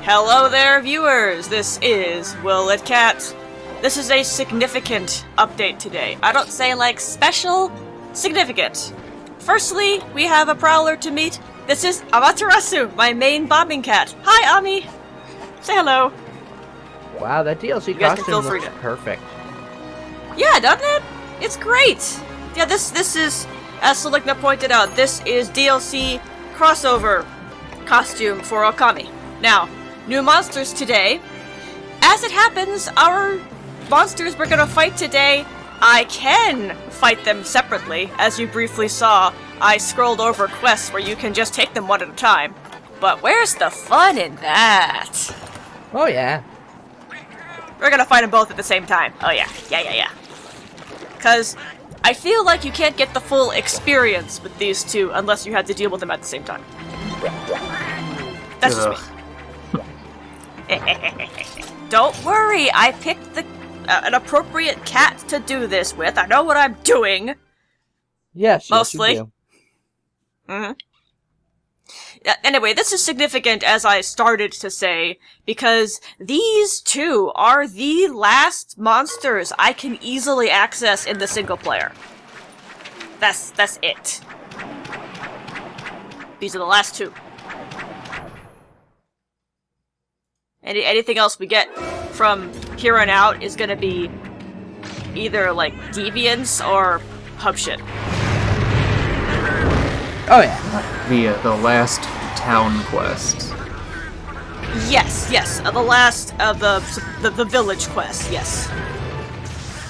Hello there, viewers! This is Will It Cat. This is a significant update today. I don't say like special, significant. Firstly, we have a prowler to meet. This is Amaterasu, my main bombing cat. Hi, Ami! Say hello. Wow, that DLC costume looks perfect. Yeah, doesn't it? It's great! Yeah, this is, as Seligna pointed out, this is DLC crossover costume for Okami. Now, new monsters today. As it happens, our monsters we're gonna fight today, I can fight them separately. As you briefly saw, I scrolled over quests where you can just take them one at a time. But where's the fun in that? Oh yeah. We're gonna fight them both at the same time. Oh yeah. Yeah. Because I feel like you can't get the full experience with these two unless you had to deal with them at the same time. That's just me. Don't worry, I picked an appropriate cat to do this with. I know what I'm doing. Yes, mostly. Yes, you do. Mm-hmm. Anyway, this is significant, as I started to say, because these two are the last monsters I can easily access in the single player. That's it. These are the last two. Anything else we get from here on out is gonna be either, like, deviants or hub shit. Oh yeah. The last town quest. Yes, the last of the village quest, yes.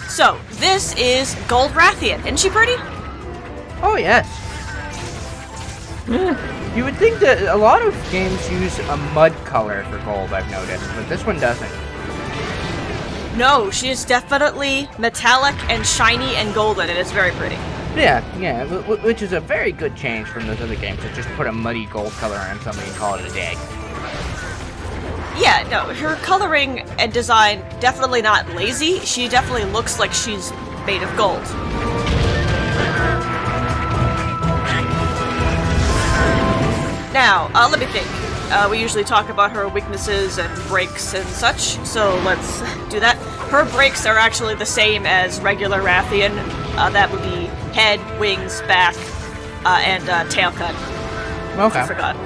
So, this is Gold Rathian. Isn't she pretty? Oh yes. You would think that a lot of games use a mud color for gold, I've noticed, but this one doesn't. No, she is definitely metallic and shiny and golden, and it's very pretty. Yeah, which is a very good change from those other games that just put a muddy gold color on somebody and call it a day. Yeah, no, her coloring and design, definitely not lazy. She definitely looks like she's made of gold. Now, let me think. We usually talk about her weaknesses and breaks and such, so let's do that. Her breaks are actually the same as regular Rathian. That would be head, wings, back, and tail cut. Okay. I forgot.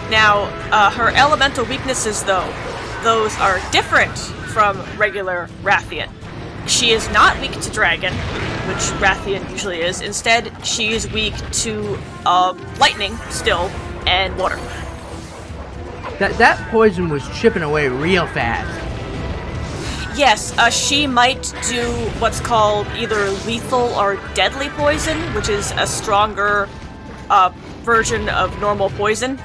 Now, her elemental weaknesses, though, those are different from regular Rathian. She is not weak to dragon, which Rathian usually is. Instead, she is weak to lightning still and water. That poison was chipping away real fast. Yes, she might do what's called either lethal or deadly poison, which is a stronger version of normal poison.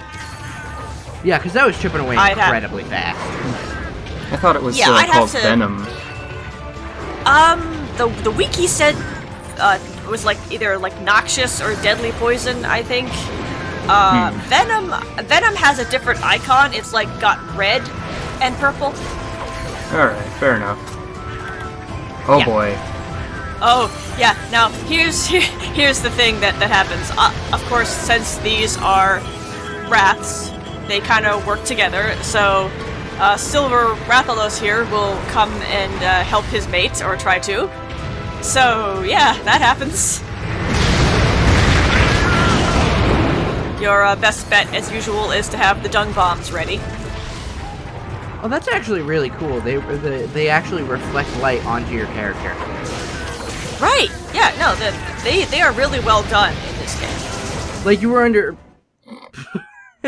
Yeah, because that was chipping away incredibly fast. I thought it was called Venom. The wiki said it was like either like noxious or deadly poison, I think. Venom has a different icon. It's like got red and purple. Alright, fair enough. Oh yeah. Boy. Oh, yeah. Now, here's the thing that happens. Of course, since these are wraths, they kind of work together, so Silver Rathalos here will come and help his mate, or try to. So, yeah, that happens. Your best bet, as usual, is to have the dung bombs ready. Oh, that's actually really cool. They actually reflect light onto your character. Right. Yeah. No. They are really well done in this game. Like you were under.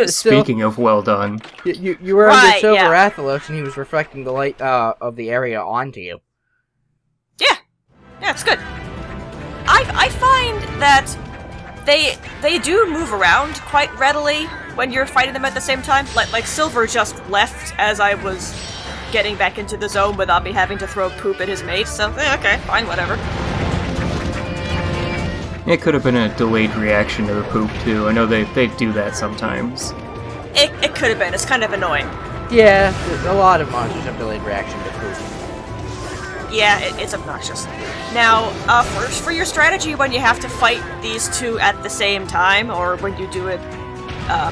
Speaking of well done, you were under Silver Rathalos, and he was reflecting the light of the area onto you. Yeah. Yeah, it's good. I find that they do move around quite readily when you're fighting them at the same time. Like Silver just left as I was getting back into the zone without me having to throw poop at his mate, so okay, fine, whatever. It could have been a delayed reaction to the poop, too. I know they do that sometimes. It could have been. It's kind of annoying. Yeah, a lot of monsters have delayed reaction to poop. Yeah, it's obnoxious. Now, first, for your strategy when you have to fight these two at the same time, or when you do it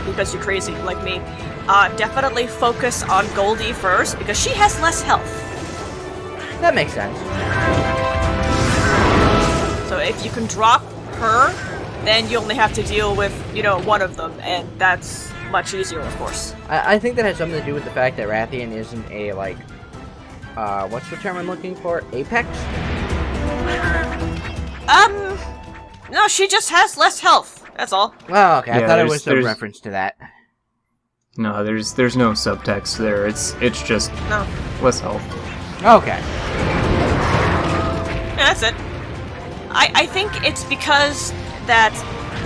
because you're crazy like me, definitely focus on Goldie first, because she has less health. That makes sense. So if you can drop her, then you only have to deal with, one of them, and that's much easier, of course. I think that has something to do with the fact that Rathian isn't a, what's the term I'm looking for? Apex? No, she just has less health. That's all. Oh, okay. I Yeah, thought it was a there's- reference to that. No, there's no subtext there. It's just No. less health. Okay. Yeah, that's it. I think it's because that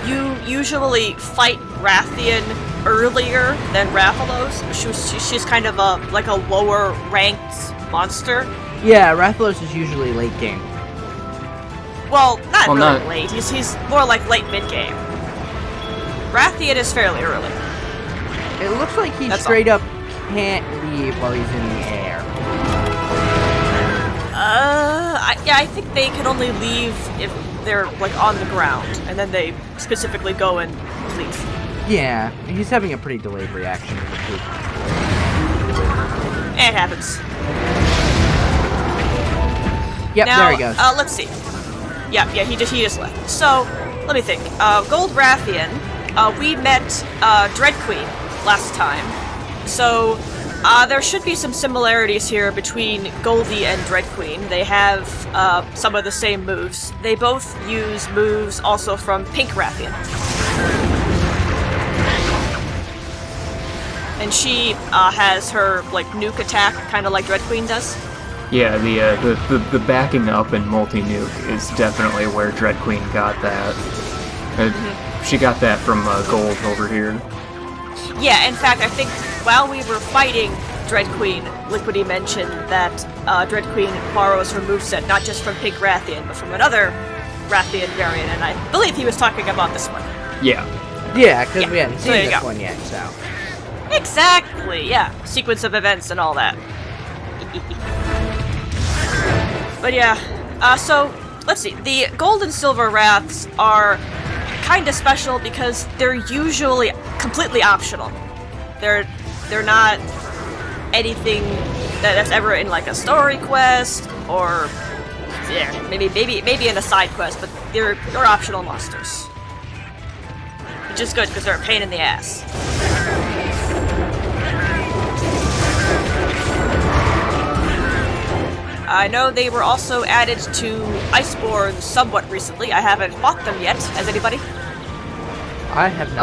you usually fight Rathian earlier than Rathalos. She's kind of a lower ranked monster. Yeah, Rathalos is usually late game. Well, not Well, really not- late. He's more like late mid game. Rathian is fairly early. It looks like he That's straight up can't leave while he's in the air. I think they can only leave if they're on the ground, and then they specifically go and leave. Yeah, he's having a pretty delayed reaction to the poop. It happens. Yep, Now, there he goes. let's see. Yeah, he just left. So, let me think. Gold Rathian, we met Dread Queen last time. So, there should be some similarities here between Goldie and Dread Queen. They have some of the same moves. They both use moves also from Pink Rathian. And she has her nuke attack, kind of like Dread Queen does. Yeah, the backing up in multi-nuke is definitely where Dread Queen got that. She got that from Gold over here. Yeah, in fact, I think while we were fighting Dread Queen, Liquidy mentioned that Dread Queen borrows her moveset not just from Pink Rathian, but from another Rathian variant, and I believe he was talking about this one. Yeah. Yeah, because yeah, we hadn't so seen there you this go. one yet, so. Exactly, yeah. Sequence of events and all that. But yeah, so, let's see. The Gold and Silver Wraths are kind of special because they're usually completely optional. They're not anything that's ever in a story quest or maybe in a side quest, but they're optional monsters. Which is good because they're a pain in the ass. I know they were also added to Iceborne somewhat recently. I haven't fought them yet. Has anybody? I have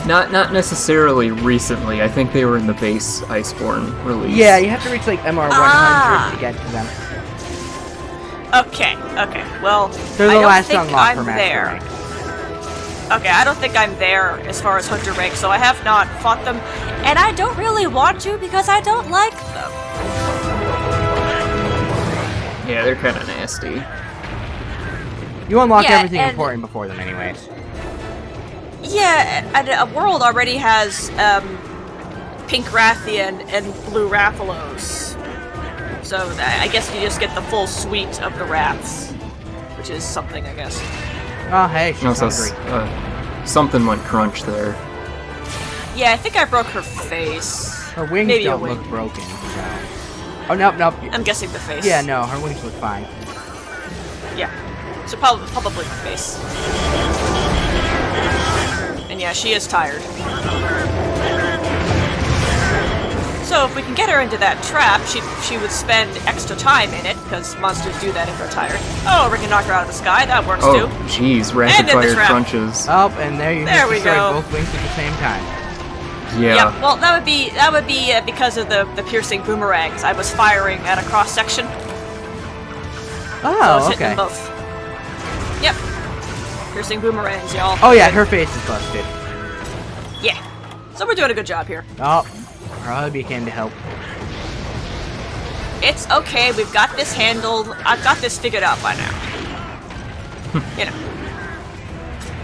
not. Not necessarily recently. I think they were in the base Iceborne release. Yeah, you have to reach MR100 Ah. to get to them. Okay. Well, They're I the don't last think unlock I'm for Master there. Rank. Okay, I don't think I'm there as far as Hunter rank, so I have not fought them, and I don't really want to because I don't like them. Yeah, they're kind of nasty. You unlock Yeah, everything and- important before them anyways. Yeah, and a world already has Pink Rathian and Blue Rathalos. So I guess you just get the full suite of the Wraths, which is something, I guess. Oh, hey, she's Also, hungry. something went crunch there. Yeah, I think I broke her face. Her wings maybe a don't wing. look broken, so... Oh, nope. I'm guessing the face. Yeah, no, her wings look fine. Yeah. So probably the face. And yeah, she is tired. So if we can get her into that trap, she would spend extra time in it, because monsters do that if they're tired. Oh, we can knock her out of the sky. That works Oh, too. jeez, And rapid in the fire trap. crunches. Oh, and there you There just we destroyed go. both wings at the same time. Yeah. Well, that would be because of the piercing boomerangs. I was firing at a cross section, so I was Oh, hitting okay. them both. Yep. Piercing boomerangs, y'all. Oh yeah, her face is busted. Yeah. So we're doing a good job here. Oh, her hubby came to help. It's okay, we've got this handled. I've got this figured out by now. You know.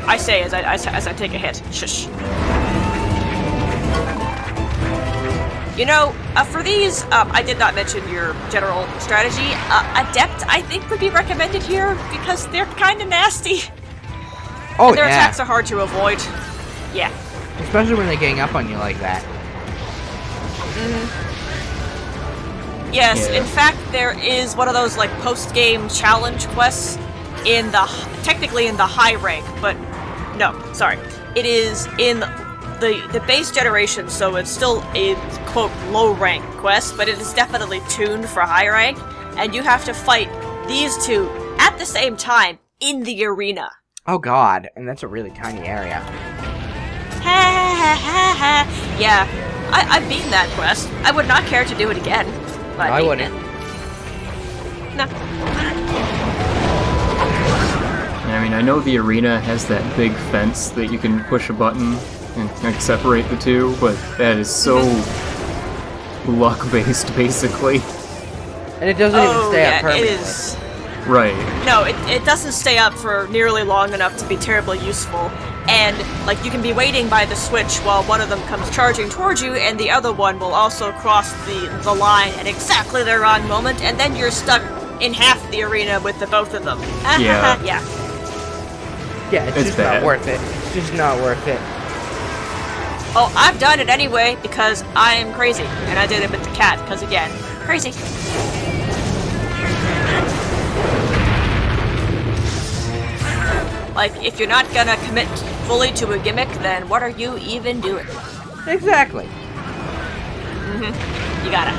I say as I take a hit. Shush. You know, for these, I did not mention your general strategy. Adept, I think, would be recommended here because they're kind of nasty. Oh Their yeah. attacks are hard to avoid. Yeah. Especially when they gang up on you like that. Yes, Yeah. in fact, there is one of those like post-game challenge quests in technically in the high rank, but no, sorry, it is in the base generation, so it's still a quote low rank quest, but it is definitely tuned for high rank, and you have to fight these two at the same time in the arena. Oh god, and that's a really tiny area. Ha ha ha ha. Yeah, I've beaten that quest. I would not care to do it again. But I wouldn't. No. I mean, I know the arena has that big fence that you can push a button and like, separate the two, but that is so luck-based, basically. And it doesn't even stay up yeah, permanently. it is. Right. No, it doesn't stay up for nearly long enough to be terribly useful. And, like, you can be waiting by the switch while one of them comes charging towards you, and the other one will also cross the line at exactly the wrong moment, and then you're stuck in half the arena with the both of them. Yeah. Yeah. Yeah, it's just bad. not worth it. It's just not worth it. Oh, I've done it anyway, because I am crazy. And I did it with the cat, because again, crazy. Like, if you're not gonna commit fully to a gimmick, then what are you even doing? Exactly. You gotta.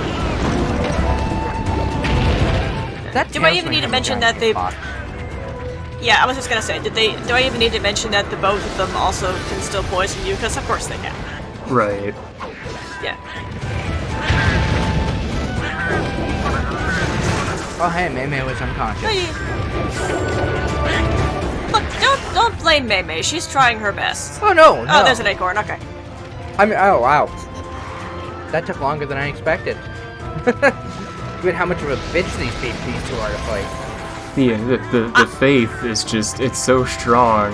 That Do I tail's even gonna need to have a mention giant that they- spot. Yeah, I was just gonna say, do I even need to mention that the both of them also can still poison you? Because of course they can. Right. Yeah. Oh hey, Mei was unconscious. Look, don't blame Mei Mei. She's trying her best. Oh no, no. Oh, there's an acorn. Okay. I mean, oh wow. That took longer than I expected. But how much of a bitch these two are to fight. The faith is just, it's so strong.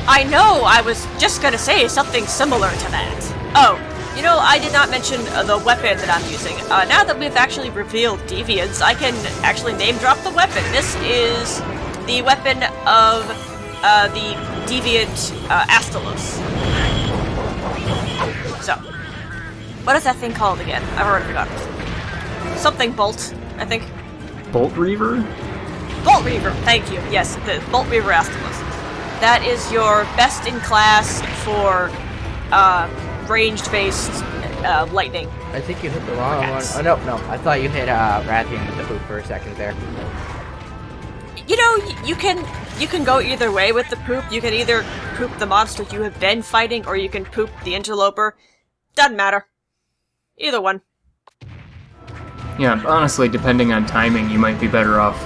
I know. I was just gonna say something similar to that. Oh, you know, I did not mention the weapon that I'm using. Now that we've actually revealed Deviants, I can actually name drop the weapon. This is the weapon of the Deviant Astalos. So, what is that thing called again? I've already forgotten. Something Bolt, I think. Bolt Reaver? Bolt Reaver, thank you. Yes, the Bolt Reaver Astalos. That is your best in class for ranged-based lightning. I think you hit the wrong one. Yes. Oh no, no. I thought you hit Rathian with the poop for a second there. You know, you can go either way with the poop. You can either poop the monster you have been fighting, or you can poop the interloper. Doesn't matter. Either one. Yeah, honestly, depending on timing, you might be better off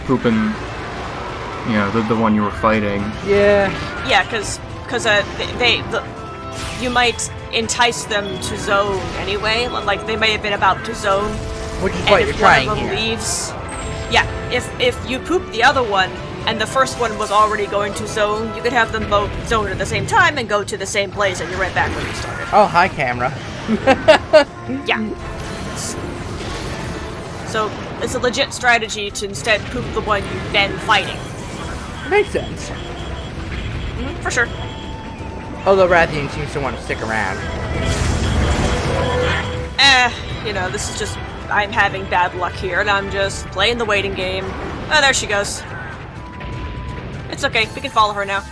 pooping, you know, the one you were fighting. Yeah. Yeah, because you might entice them to zone anyway. Like, they may have been about to zone. Which is And what if you're one trying of them here. leaves, yeah, if you poop the other one and the first one was already going to zone, you could have them both zone at the same time and go to the same place, and you're right back where you started. Oh, hi, camera. Yeah. So it's a legit strategy to instead poop the one you've been fighting. Makes sense. For sure. Although Rathian seems to want to stick around. You know, this is just, I'm having bad luck here, and I'm just playing the waiting game. Oh, there she goes. It's okay, we can follow her now.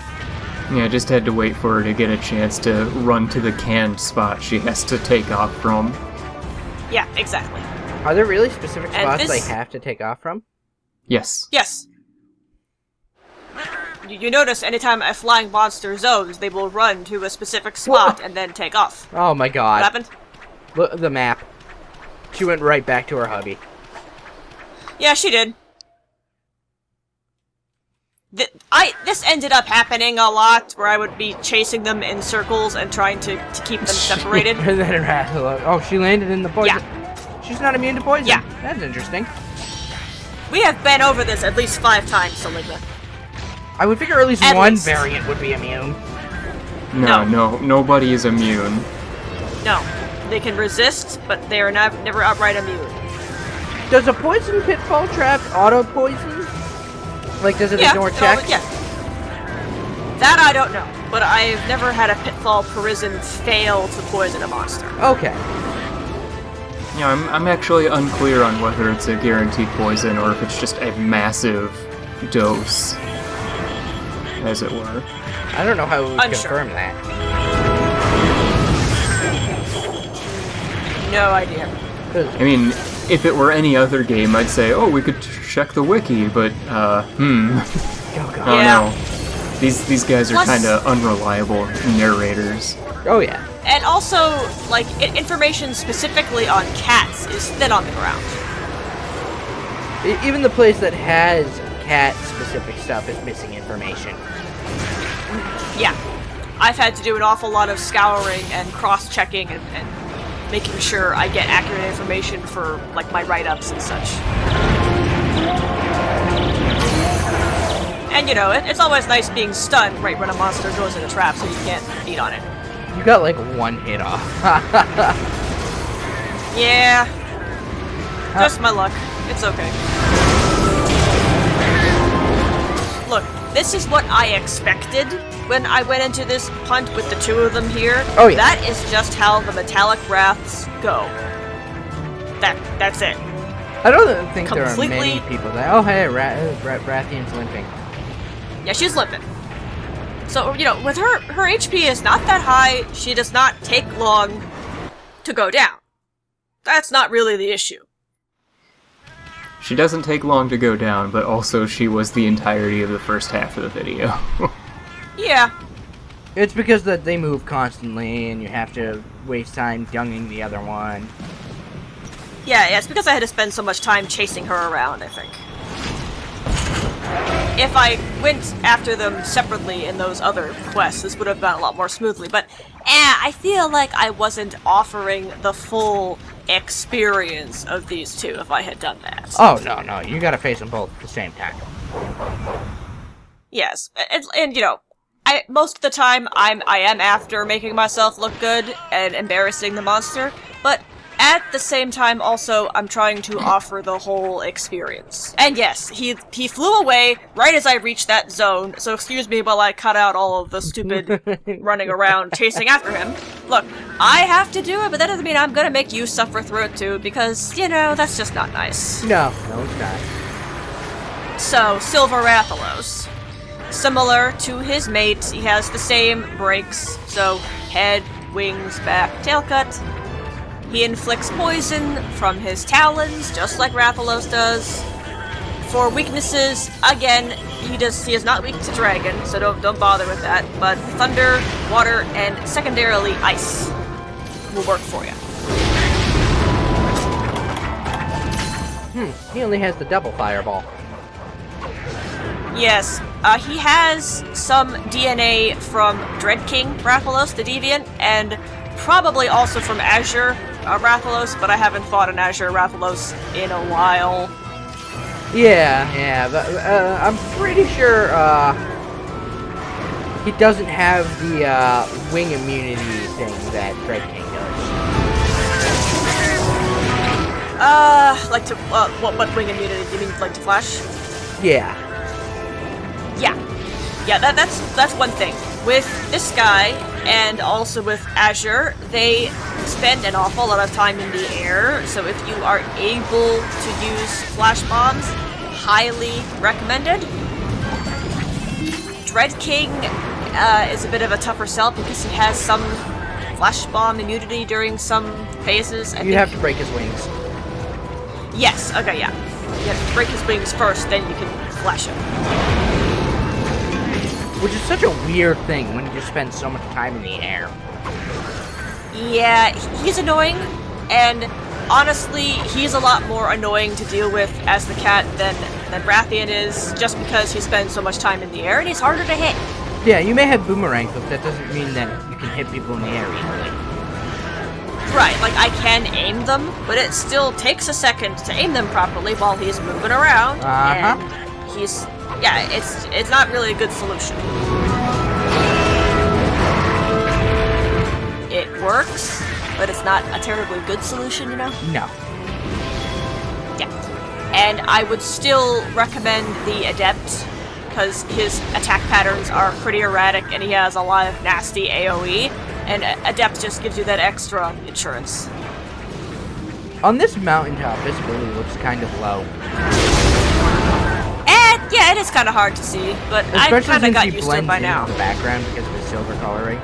Yeah, I just had to wait for her to get a chance to run to the canned spot she has to take off from. Yeah, exactly. Are there really specific And spots this- they have to take off from? Yes. Yes. You notice anytime a flying monster zones, they will run to a specific spot and then take off. Oh my What god. happened? Look at the map. She went right back to her hubby. Yeah, she did. This ended up happening a lot, where I would be chasing them in circles and trying to keep them separated. And then oh, she landed in the poison. Yeah. She's not immune to poison. Yeah. That's interesting. We have been over this at least 5 times, Saligna. I would figure at least At one least. variant would be immune. No, nobody is immune. No. They can resist, but they are never outright immune. Does a poison pitfall trap auto poison? Like, does it Yeah, ignore no, checks? yeah. That I don't know. but I've never had a Pitfall Parisen fail to poison a monster. Okay. Yeah, I'm actually unclear on whether it's a guaranteed poison or if it's just a massive dose, as it were. I don't know how we would Unsure. confirm that. No idea. 'Cause- I mean, if it were any other game, I'd say, oh, we could check the wiki, but, oh god. Oh Yeah. no. These guys are Plus- kind of unreliable narrators. Oh yeah. And also, like, information specifically on cats is thin on the ground. Even the place that has cat-specific stuff is missing information. Yeah. I've had to do an awful lot of scouring and cross-checking and making sure I get accurate information for, like, my write-ups and such. And, you know, it's always nice being stunned right when a monster goes in a trap so you can't beat on it. You got like one hit off. Yeah. Just my luck. It's okay. Look, this is what I expected when I went into this hunt with the two of them here. Oh, yeah. That is just how the Metallic Wraths go. That's it. I don't think there are Completely- many people that. Oh hey, Rathian's limping. Yeah, she's limping. So, you know, with her HP is not that high, she does not take long to go down. That's not really the issue. She doesn't take long to go down, but also she was the entirety of the first half of the video. Yeah. It's because that they move constantly, and you have to waste time dunging the other one. Yeah, it's because I had to spend so much time chasing her around, I think. If I went after them separately in those other quests, this would have gone a lot more smoothly, but I feel like I wasn't offering the full experience of these two if I had done that. Oh no, you gotta face them both at the same time. Yes, and you know, most of the time I am after making myself look good and embarrassing the monster, but at the same time also I'm trying to offer the whole experience. And yes, he flew away right as I reached that zone, so excuse me while I cut out all of the stupid running around chasing after him. Look, I have to do it, but that doesn't mean I'm gonna make you suffer through it too, because, you know, that's just not nice. No, it's not. So, Silver Rathalos. Similar to his mate, he has the same breaks, so head, wings, back, tail cut. He inflicts poison from his talons, just like Rathalos does. For weaknesses, again, he is not weak to dragon, so don't bother with that. But thunder, water, and secondarily ice will work for you. He only has the double fireball. Yes, he has some DNA from Dread King Rathalos, the Deviant, and probably also from Azure Rathalos, but I haven't fought an Azure Rathalos in a while. Yeah, but, I'm pretty sure, he doesn't have the, wing immunity thing that Dread King does. Like to, what wing immunity? You mean, like to flash? Yeah. Yeah, that's one thing. With this guy, and also with Azure, they spend an awful lot of time in the air, so if you are able to use flash bombs, highly recommended. Dread King is a bit of a tougher sell because he has some flash bomb immunity during some phases. You have to break his wings. Yes, okay, yeah. You have to break his wings first, then you can flash him. Which is such a weird thing when you just spend so much time in the air. Yeah, he's annoying, and honestly, he's a lot more annoying to deal with as the cat than Rathian is, just because he spends so much time in the air and he's harder to hit. Yeah, you may have boomerangs, but that doesn't mean that you can hit people in the air easily. Right, like I can aim them, but it still takes a second to aim them properly while he's moving around, and it's not really a good solution. It works, but it's not a terribly good solution, you know? No. Yeah. And I would still recommend the Adept because his attack patterns are pretty erratic and he has a lot of nasty AoE, and Adept just gives you that extra insurance. On this mountaintop, visibility looks kind of low. And yeah, it is kind of hard to see, but I Especially kind of since got he used to it blends by into now. the background because of his silver coloring.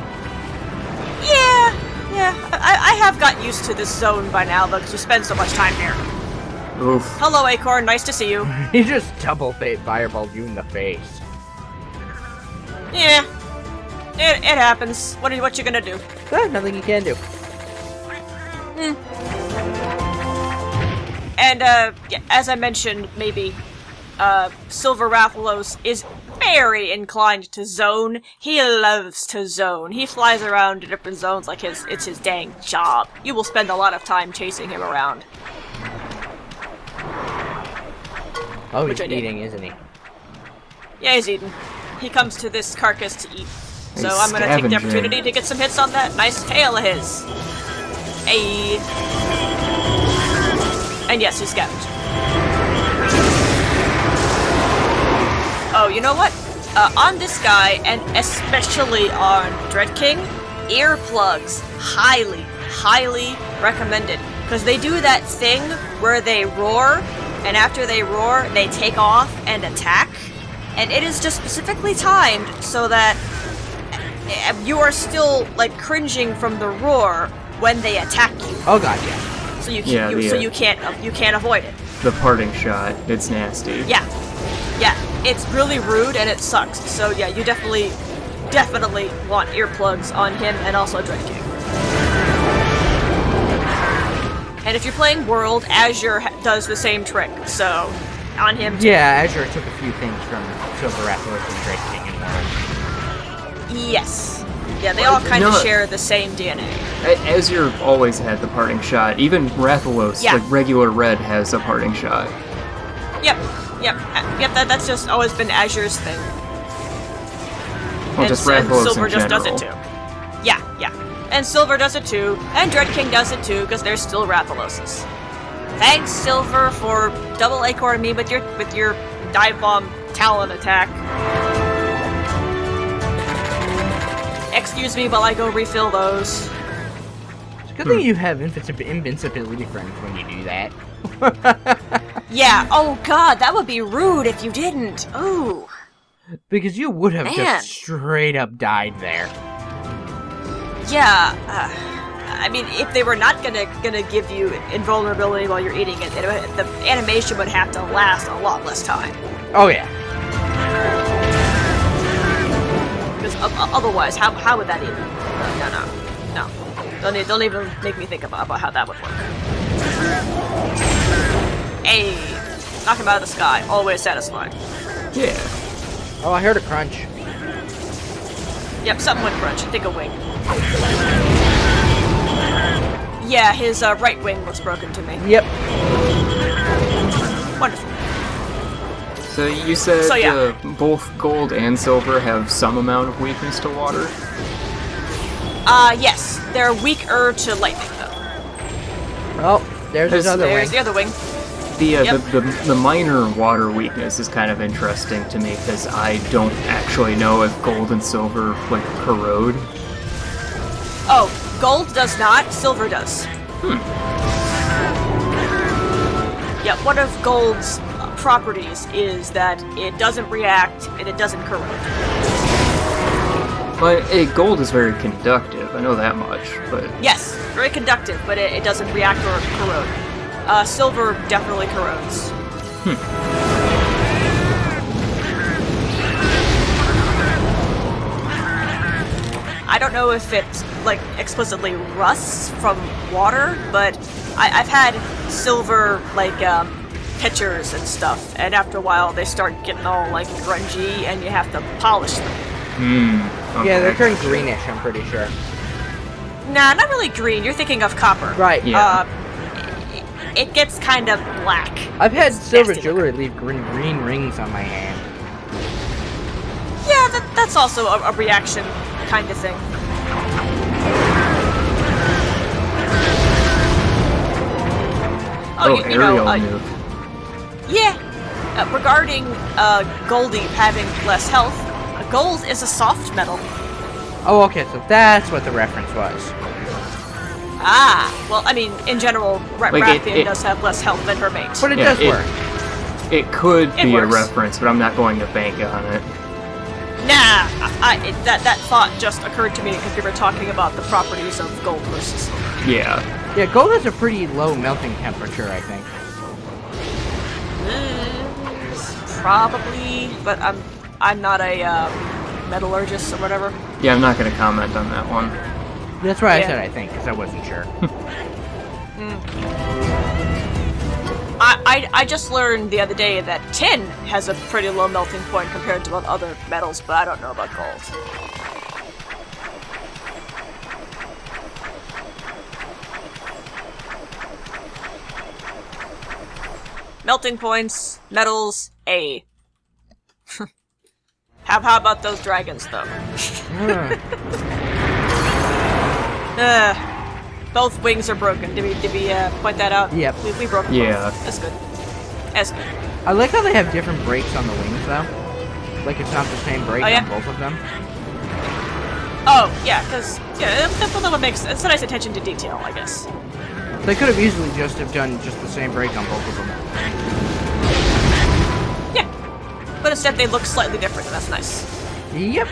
Yeah, I have got used to this zone by now because you spend so much time here. Oof. Hello, Acorn, nice to see you. He just double fireballed you in the face. Yeah, it happens. What you gonna do? Nothing you can do. And yeah, as I mentioned, maybe Silver Rathalos is very inclined to zone. He loves to zone. He flies around to different zones like it's his dang job. You will spend a lot of time chasing him around. Oh, Which he's I did. eating, isn't he? Yeah, he's eating. He comes to this carcass to eat. So He's I'm gonna take the scavenging. opportunity to get some hits on that nice tail of his. Ayy. And yes, he's scavenged. Oh, you know what? On this guy, and especially on Dread King, earplugs. Highly recommended. Because they do that thing where they roar, and after they roar, they take off and attack. And it is just specifically timed so that you are still, like, cringing from the roar when they attack you. Oh god, yeah. So you Yeah, you can't avoid it. The parting shot. It's nasty. Yeah, it's really rude and it sucks. So yeah, you definitely want earplugs on him and also Dread King. And if you're playing World, Azure does the same trick. So on him too. Yeah, Azure took a few things from Silver Rathalos and Drake King and World. Yes. Yeah, they all kind of No. share the same DNA. Azure always had the parting shot. Even Rathalos, Yeah. like regular red, has a parting shot. Yep. That's just always been Azure's thing. Well, and, just and Rathalos Silver in just does general. it too. Yeah. And Silver does it too, and Dread King does it too, because they're still Rathaloses. Thanks, Silver, for double acorn me with your dive bomb talon attack. Excuse me while I go refill those. It's a good thing you have invincibility friends when you do that. Yeah. Oh God, that would be rude if you didn't. Ooh. Because you would have Man. just straight up died there. Yeah, I mean, if they were not gonna give you invulnerability while you're eating it, the animation would have to last a lot less time. Oh yeah. Because otherwise, how would that even? No. Don't even make me think about how that would work. Hey, knock him out of the sky. Always satisfying. Yeah. Oh, I heard a crunch. Yep, something went crunch. Think a wing. Yeah, his right wing looks broken to me. Yep. Wonderful. So you said So, yeah. both gold and silver have some amount of weakness to water? Yes. They're weaker to lightning, though. Oh, there's his other There's wing. the other wing. The, the minor water weakness is kind of interesting to me because I don't actually know if gold and silver like corrode. Oh, gold does not, silver does. Yeah, one of gold's properties is that it doesn't react and it doesn't corrode. But gold is very conductive, I know that much, but Yes, very conductive, but it doesn't react or corrode. Silver definitely corrodes. I don't know if it's like explicitly rusts from water, but I've had silver like pitchers and stuff, and after a while they start getting all like grungy, and you have to polish them. okay. Yeah, they turn greenish, I'm pretty sure. Nah, not really green. You're thinking of copper. Right. Yeah. It gets kind of black. I've had silver nasty jewelry leave green rings on my hand. Yeah, that's also a reaction kind of thing. Oh, you aerial know, nuke. yeah. regarding Goldie having less health, gold is a soft metal. Oh, okay, so that's what the reference was. Ah, well, I mean, in general, Like, Rathian does have less health than her mate. But it Yeah, does work. It could It be works. a reference, but I'm not going to bank on it. Nah, that thought just occurred to me because we were talking about the properties of gold versus silver. Yeah. Yeah, gold has a pretty low melting temperature, I think. Probably, but I'm not a metallurgist or whatever. Yeah, I'm not going to comment on that one. That's why I Yeah. said I think, because I wasn't sure. I just learned the other day that tin has a pretty low melting point compared to other metals, but I don't know about gold. Melting points, metals, A. How about those dragons, though? Both wings are broken. Did we point that out? Yep. We broke them Yeah. both. That's good. That's good. I like how they have different brakes on the wings, though. Like, it's not the same brake Oh, yeah? on both of them. Oh, yeah, because, yeah, that would make sense. It's a nice attention to detail, I guess. They could have easily just have done just the same brake on both of them. Yeah. But instead they look slightly different, and that's nice. Yep.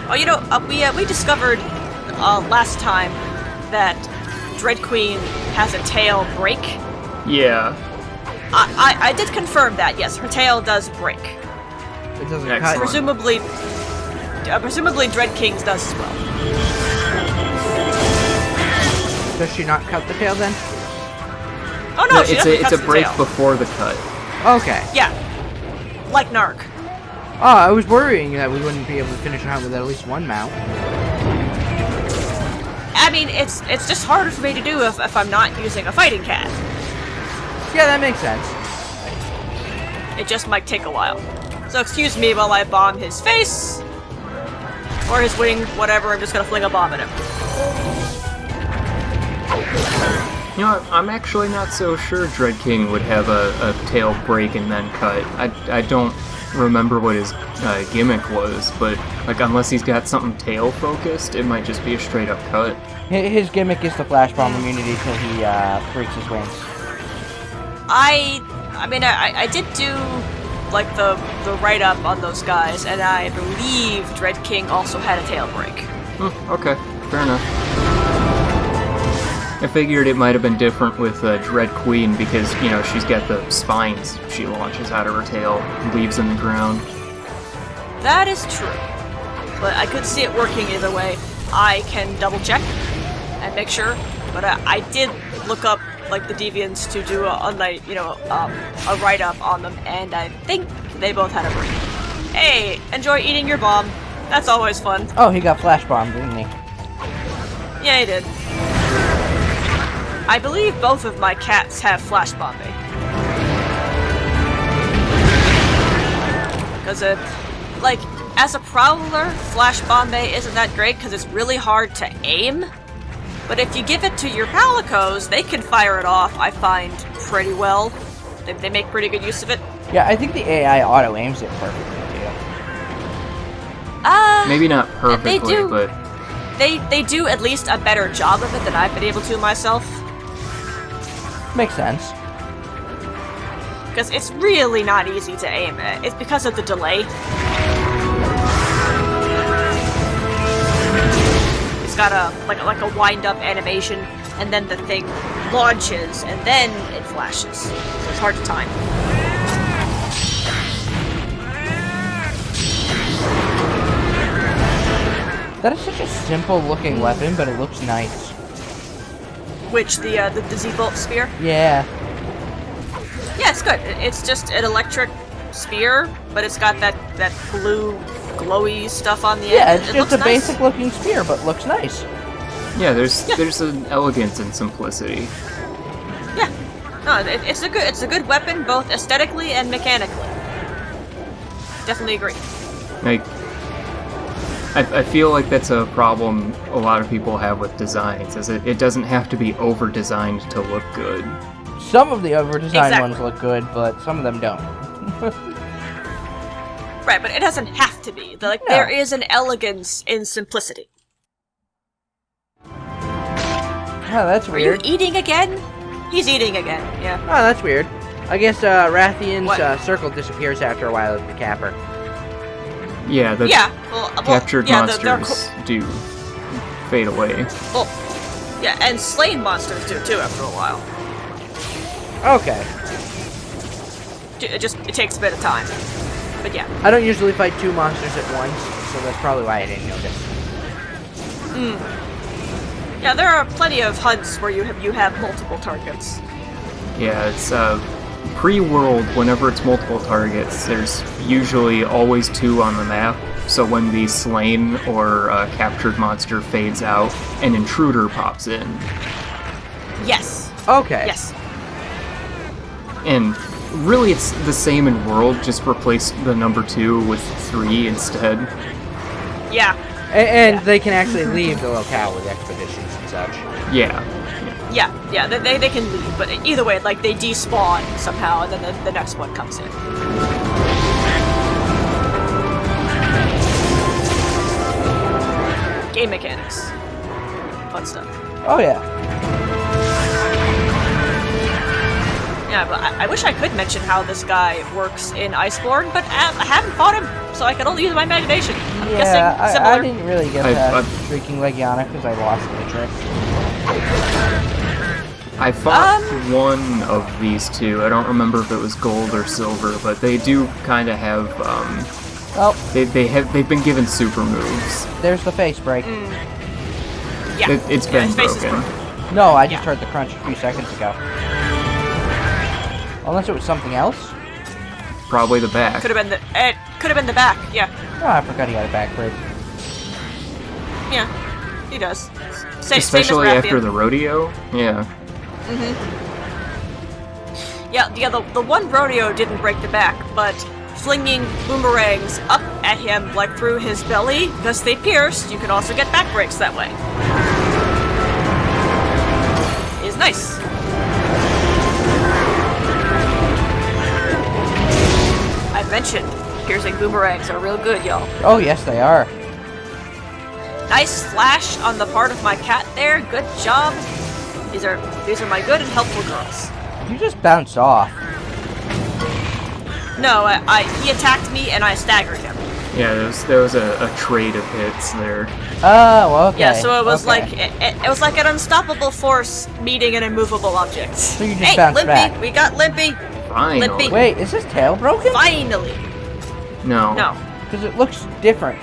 Oh, you know, we discovered last time that Dread Queen has a tail break. Yeah. I did confirm that, yes, her tail does break. It doesn't Excellent. cut. Presumably Dread King's does as well. Does she not cut the tail then? Oh no, No, she it's definitely a cuts the break tail. before the cut. Okay. Yeah. Like Narc. Oh, I was worrying that we wouldn't be able to finish a hunt with at least one mount. I mean, it's just harder for me to do if I'm not using a fighting cat. Yeah, that makes sense. It just might take a while. So excuse me while I bomb his face. Or his wing, whatever, I'm just gonna fling a bomb at him. You know what? I'm actually not so sure Dread King would have a tail break and then cut. I don't remember what his gimmick was, but like unless he's got something tail focused, it might just be a straight up cut. His gimmick is the flash bomb immunity till he breaks his wings. I mean, I did do like the write-up on those guys, and I believe Dread King also had a tail break. Okay, fair enough. I figured it might have been different with Dread Queen because, you know, she's got the spines she launches out of her tail and leaves in the ground. That is true. But I could see it working either way. I can double check and make sure, but I did look up like the deviants to do a write-up on them, and I think they both had a break. Hey, enjoy eating your bomb. That's always fun. Oh, he got flash bombed, didn't he? Yeah, he did. I believe both of my cats have flash bombing. Because like, as a prowler, flash bombay isn't that great because it's really hard to aim. But if you give it to your palicos, they can fire it off, I find, pretty well. They make pretty good use of it. Yeah, I think the AI auto aims it perfectly too. Maybe not perfectly, do. but They do at least a better job of it than I've been able to myself. Makes sense. Because it's really not easy to aim at. It's because of the delay. It's got a wind-up animation, and then the thing launches, and then it flashes. So it's hard to time. That is such a simple looking weapon, but it looks nice. Which, the Z-Bolt spear? Yeah. Yeah, it's good. It's just an electric spear, but it's got that blue glowy stuff on the Yeah, end. it's It just looks a nice. basic looking spear, but looks nice. yeah, there's an elegance and simplicity. Yeah. No, it's a good weapon, both aesthetically and mechanically. Definitely agree. Like, I feel like that's a problem a lot of people have with designs, is it doesn't have to be over-designed to look good. Some of the over-designed Exactly. ones look good, but some of them don't. Right, but it doesn't have to be. Like, No. there is an elegance in simplicity. Oh, that's Are you weird. eating again? He's eating again, yeah. Oh, that's weird. I guess Rathian's What? circle disappears after a while at the capper. Yeah, the Yeah, well, captured yeah, monsters do fade away. Well, yeah, and slain monsters do too after a while. Okay. It takes a bit of time. But yeah. I don't usually fight two monsters at once, so that's probably why I didn't notice. Yeah, there are plenty of hunts where you have multiple targets. Yeah, it's pre-world, whenever it's multiple targets, there's usually always two on the map, so when the slain or captured monster fades out, an intruder pops in. Yes. Okay. Yes. And really it's the same in world, just replace the number 2 with 3 instead. Yeah. And Yeah. they can actually leave the locale with expeditions and such. Yeah. Yeah, they can leave, but either way, like, they despawn somehow, and then the next one comes in. Game mechanics. Fun stuff. Oh yeah. Yeah, but I wish I could mention how this guy works in Iceborne, but I haven't fought him, so I can only use my imagination. I'm Yeah, guessing similar. I didn't really get I've- past I've- Shrieking Legiana because I lost interest. I fought one of these two. I don't remember if it was gold or silver, but they do kind of have Well, they've been given super moves. there's the face break. Yeah. It's Yeah, been his face is broken. No, I just Yeah. heard the crunch a few seconds ago. Unless it was something else. Probably the back. Could have been the back. Yeah. Oh, I forgot he had a back break. Yeah. He does. Same Especially as after Rathian. the rodeo. Yeah. Yeah, the one rodeo didn't break the back, but flinging boomerangs up at him, like through his belly, because they pierced, you can also get back breaks that way. Is nice. I mentioned piercing boomerangs are real good, y'all. Oh, yes, they are. Nice flash on the part of my cat there. Good job. These are my good and helpful girls. You just bounced off. No, he attacked me and I staggered him. Yeah, there was a trade of hits there. Oh, okay. Yeah, so it was okay. like it was like an unstoppable force meeting an immovable object. So you just hey, bounced Limpy, back. we got Limpy. Finally. Limpy. Wait, is his tail broken? Finally. No. No, Because it looks different.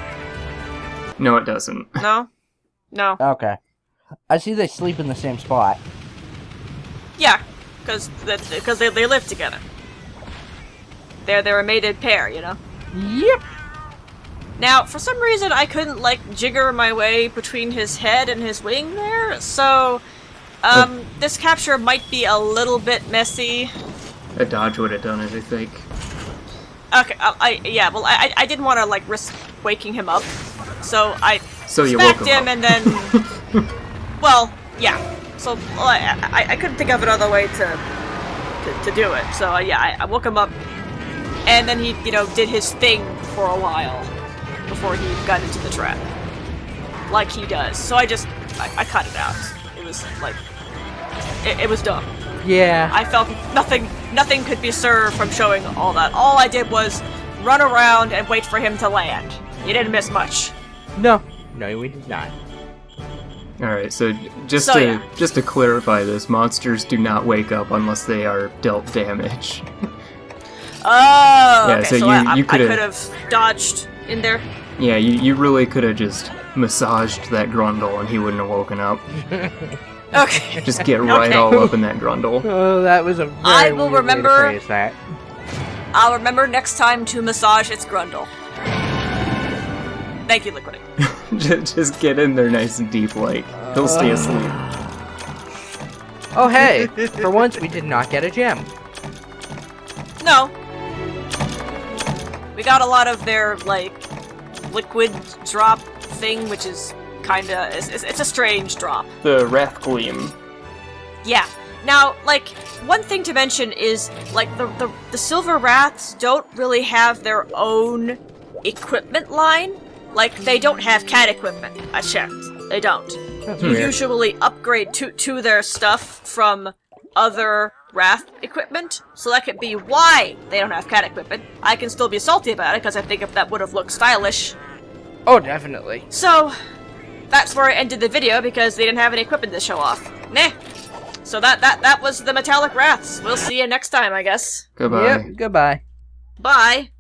No, it doesn't. no. Okay. I see they sleep in the same spot. Yeah, because they live together. They're a mated pair, you know. Yep. Now, for some reason, I couldn't, like, jigger my way between his head and his wing there, so, this capture might be a little bit messy. A dodge would have done it, I think. Okay, I didn't want to, like, risk waking him up, so I So you woke smacked him him up. and then, well, yeah. So, well, I couldn't think of another way to do it, so, yeah, I woke him up, and then he, did his thing for a while before he got into the trap. Like he does. So I cut it out. It was, like, it was dumb. Yeah. I felt nothing could be served from showing all that. All I did was run around and wait for him to land. You didn't miss much. No, we did not. Alright, so just So, to yeah. just to clarify this, monsters do not wake up unless they are dealt damage. Oh, Yeah, okay. so So, you I coulda- could have dodged in there. Yeah, you really could have just massaged that Grundle and he wouldn't have woken up. Okay. Just get right Okay. all up in that Grundle. Oh, that was a very I will weird way to remember- phrase that. I'll remember next time to massage its grundle. Thank you, Liquid. Just get in there nice and deep, like he'll stay asleep. Oh, hey! For once, we did not get a gem. No. We got a lot of their, like, liquid drop thing, which is kinda... It's a strange drop. The Wrath Gleam. Yeah. Now, like, one thing to mention is, like, the Silver Wraths don't really have their own equipment line. Like, they don't have cat equipment. I checked. They don't. That's You weird. usually upgrade to their stuff from other Wrath equipment, so that could be why they don't have cat equipment. I can still be salty about it, because I think if that would have looked stylish. Oh, definitely. So, that's where I ended the video, because they didn't have any equipment to show off. Nah. So that was the Metallic Wraths. We'll see you next time, I guess. Goodbye. Yep, goodbye. Bye.